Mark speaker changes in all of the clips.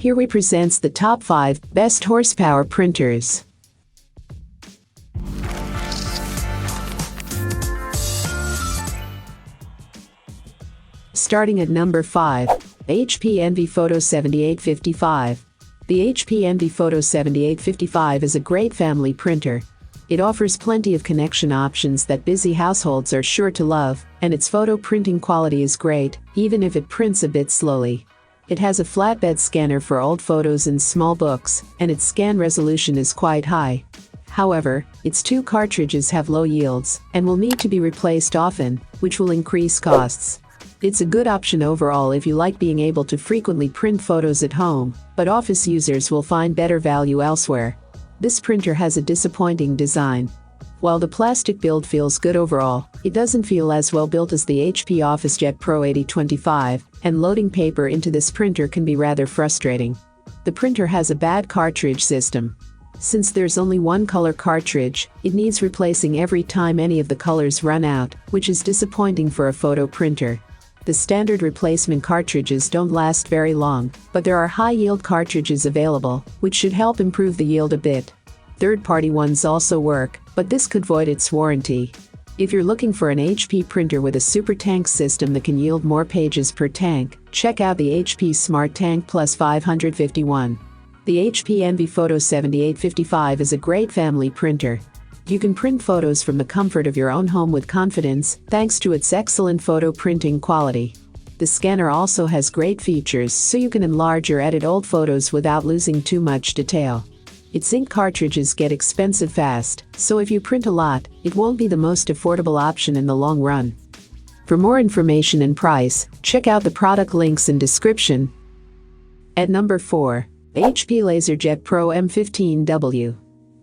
Speaker 1: Here we presents the top 5 best horsepower printers. Starting at number 5, HP Envy Photo 7855. The HP Envy Photo 7855 is a great family printer. It offers plenty of connection options that busy households are sure to love, and its photo printing quality is great, even if it prints a bit slowly. It has a flatbed scanner for old photos and small books, and its scan resolution is quite high. However, its 2 cartridges have low yields, and will need to be replaced often, which will increase costs. It's a good option overall if you like being able to frequently print photos at home, but office users will find better value elsewhere. This printer has a disappointing design. While the plastic build feels good overall, it doesn't feel as well built as the HP OfficeJet Pro 8025, and loading paper into this printer can be rather frustrating. The printer has a bad cartridge system. Since there's only one color cartridge, it needs replacing every time any of the colors run out, which is disappointing for a photo printer. The standard replacement cartridges don't last very long, but there are high-yield cartridges available, which should help improve the yield a bit. Third-party ones also work, but this could void its warranty. If you're looking for an HP printer with a super tank system that can yield more pages per tank, check out the HP Smart Tank Plus 551. The HP Envy Photo 7855 is a great family printer. You can print photos from the comfort of your own home with confidence, thanks to its excellent photo printing quality. The scanner also has great features, so you can enlarge or edit old photos without losing too much detail. Its ink cartridges get expensive fast, so if you print a lot, it won't be the most affordable option in the long run. For more information and price, check out the product links in description. At number 4, HP LaserJet Pro M15W.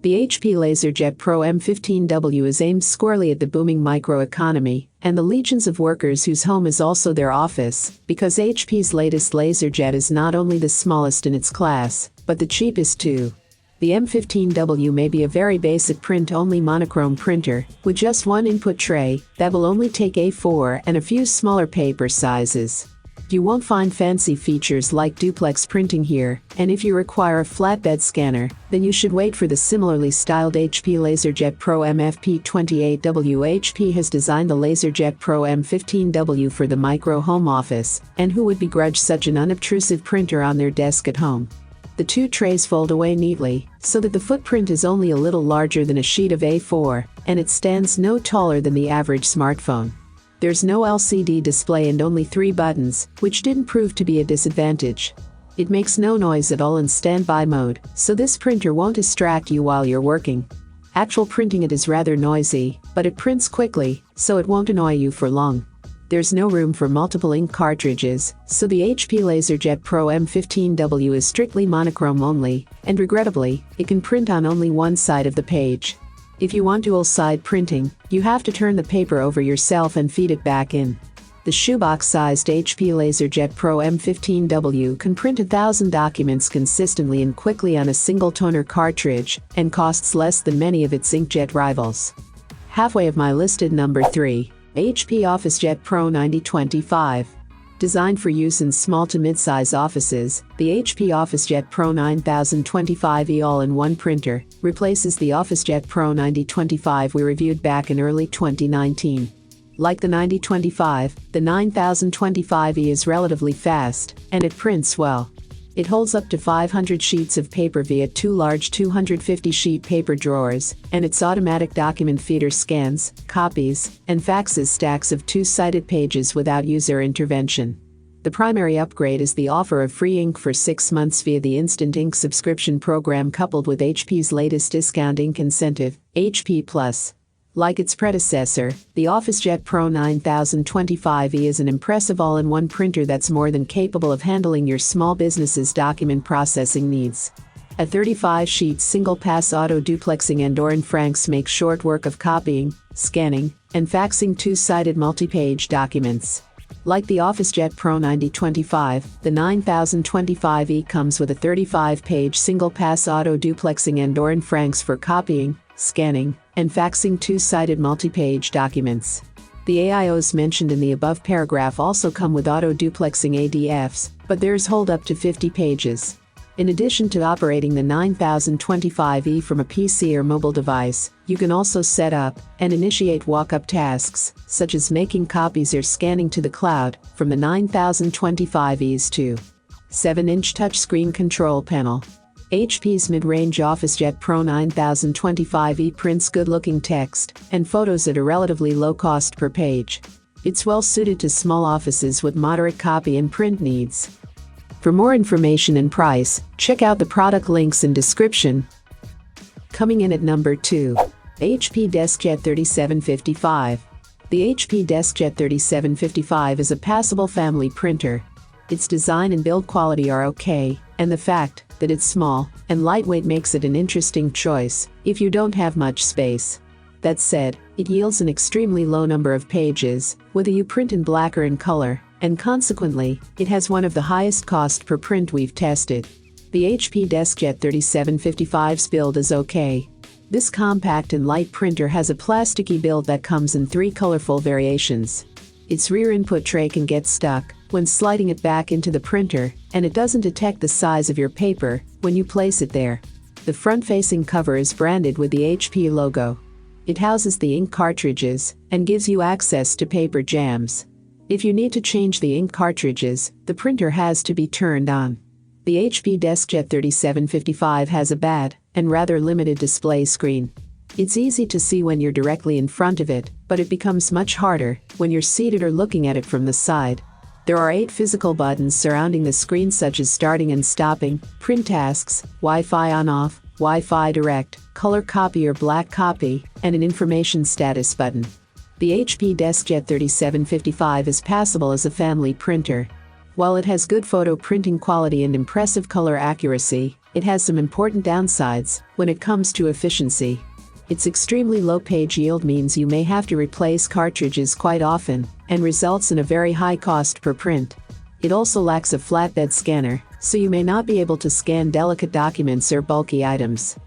Speaker 1: The HP LaserJet Pro M15W is aimed squarely at the booming microeconomy and the legions of workers whose home is also their office, because HP's latest LaserJet is not only the smallest in its class, but the cheapest too. The M15W may be a very basic print-only monochrome printer, with just one input tray that will only take A4 and a few smaller paper sizes. You won't find fancy features like duplex printing here, and if you require a flatbed scanner, then you should wait for the similarly styled HP LaserJet Pro MFP28W. HP has designed the LaserJet Pro M15W for the micro home office, and who would begrudge such an unobtrusive printer on their desk at home? The 2 trays fold away neatly, so that the footprint is only a little larger than a sheet of A4, and it stands no taller than the average smartphone. There's no LCD display and only 3 buttons, which didn't prove to be a disadvantage. It makes no noise at all in standby mode, so this printer won't distract you while you're working. Actual printing it is rather noisy, but it prints quickly, so it won't annoy you for long. There's no room for multiple ink cartridges, so the HP LaserJet Pro M15W is strictly monochrome only, and regrettably, it can print on only one side of the page. If you want dual-side printing, you have to turn the paper over yourself and feed it back in. The shoebox-sized HP LaserJet Pro M15W can print 1,000 documents consistently and quickly on a single toner cartridge, and costs less than many of its inkjet rivals. Halfway of my listed number 3, HP OfficeJet Pro 9025. Designed for use in small to mid-size offices, the HP OfficeJet Pro 9025E all-in-one printer replaces the OfficeJet Pro 9025 we reviewed back in early 2019. Like the 9025, the 9025E is relatively fast, and it prints well. It holds up to 500 sheets of paper via 2 large 250-sheet paper drawers, and its automatic document feeder scans, copies, and faxes stacks of 2-sided pages without user intervention. The primary upgrade is the offer of free ink for 6 months via the Instant Ink subscription program coupled with HP's latest discount ink incentive, HP Plus. Like its predecessor, the OfficeJet Pro 9025E is an impressive all-in-one printer that's more than capable of handling your small business's document processing needs. A 35-sheet single-pass auto-duplexing and Franks makes short work of copying, scanning, and faxing 2-sided multi-page documents. Like the OfficeJet Pro 9025, the 9025E comes with a 35-page single-pass auto-duplexing and Franks for copying, scanning, and faxing 2-sided multi-page documents. The AIOs mentioned in the above paragraph also come with auto-duplexing ADFs, but theirs hold up to 50 pages. In addition to operating the 9025E from a PC or mobile device, you can also set up and initiate walk-up tasks, such as making copies or scanning to the cloud, from the 9025E's 7-inch touchscreen control panel. HP's mid-range OfficeJet Pro 9025E prints good-looking text and photos at a relatively low cost per page. It's well suited to small offices with moderate copy and print needs. For more information and price, check out the product links in description. Coming in at number 2. HP DeskJet 3755. The HP DeskJet 3755 is a passable family printer. Its design and build quality are okay, and the fact that it's small and lightweight makes it an interesting choice if you don't have much space. That said, it yields an extremely low number of pages, whether you print in black or in color, and consequently, it has one of the highest cost per print we've tested. The HP DeskJet 3755's build is okay. This compact and light printer has a plasticky build that comes in 3 colorful variations. Its rear input tray can get stuck when sliding it back into the printer, and it doesn't detect the size of your paper when you place it there. The front-facing cover is branded with the HP logo. It houses the ink cartridges and gives you access to paper jams. If you need to change the ink cartridges, the printer has to be turned on. The HP DeskJet 3755 has a bad and rather limited display screen. It's easy to see when you're directly in front of it, but it becomes much harder when you're seated or looking at it from the side. There are 8 physical buttons surrounding the screen, such as starting and stopping, print tasks, Wi-Fi on-off, Wi-Fi direct, color copy or black copy, and an information status button. The HP DeskJet 3755 is passable as a family printer. While it has good photo printing quality and impressive color accuracy, it has some important downsides when it comes to efficiency. Its extremely low page yield means you may have to replace cartridges quite often, and results in a very high cost per print. It also lacks a flatbed scanner, so you may not be able to scan delicate documents or bulky items.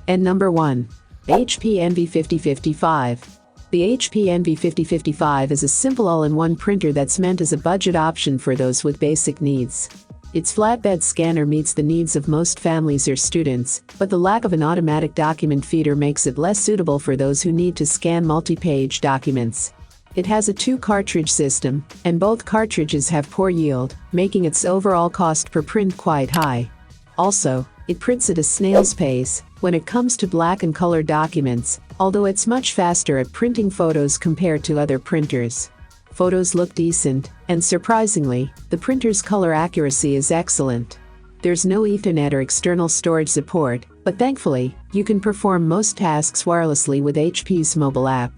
Speaker 1: And number 1. HP Envy 5055. The HP Envy 5055 is a simple all-in-one printer that's meant as a budget option for those with basic needs. Its flatbed scanner meets the needs of most families or students, but the lack of an automatic document feeder makes it less suitable for those who need to scan multi-page documents. It has a 2-cartridge system, and both cartridges have poor yield, making its overall cost per print quite high. Also, it prints at a snail's pace when it comes to black and color documents, although it's much faster at printing photos compared to other printers. Photos look decent, and surprisingly, the printer's color accuracy is excellent. There's no Ethernet or external storage support, but thankfully, you can perform most tasks wirelessly with HP's mobile app.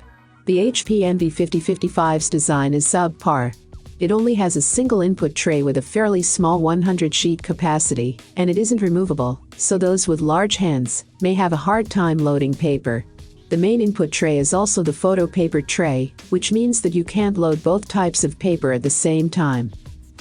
Speaker 1: The HP Envy 5055's design is subpar. It only has a single input tray with a fairly small 100-sheet capacity, and it isn't removable, so those with large hands may have a hard time loading paper. The main input tray is also the photo paper tray, which means that you can't load both types of paper at the same time.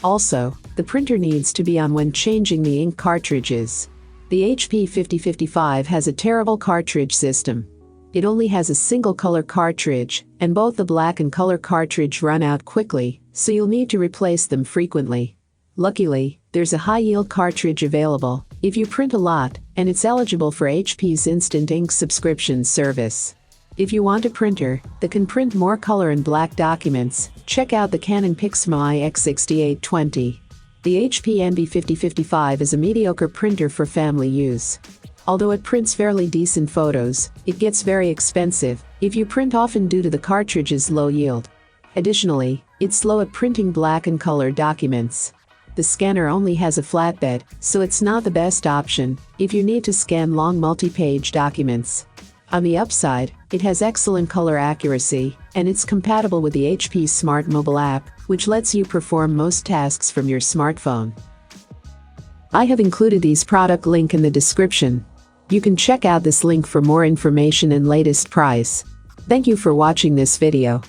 Speaker 1: Also, the printer needs to be on when changing the ink cartridges. The HP 5055 has a terrible cartridge system. It only has a single color cartridge, and both the black and color cartridge run out quickly, so you'll need to replace them frequently. Luckily, there's a high-yield cartridge available if you print a lot, and it's eligible for HP's Instant Ink subscription service. If you want a printer that can print more color and black documents, check out the Canon Pixma IX6820. The HP Envy 5055 is a mediocre printer for family use. Although it prints fairly decent photos, it gets very expensive if you print often due to the cartridge's low yield. Additionally, it's slow at printing black and color documents. The scanner only has a flatbed, so it's not the best option if you need to scan long multi-page documents. On the upside, it has excellent color accuracy, and it's compatible with the HP Smart mobile app, which lets you perform most tasks from your smartphone. I have included these product link in the description. You can check out this link for more information and latest price. Thank you for watching this video.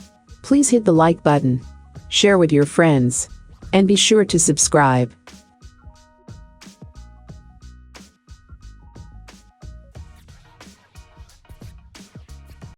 Speaker 1: Please hit the like button, share with your friends, and be sure to subscribe.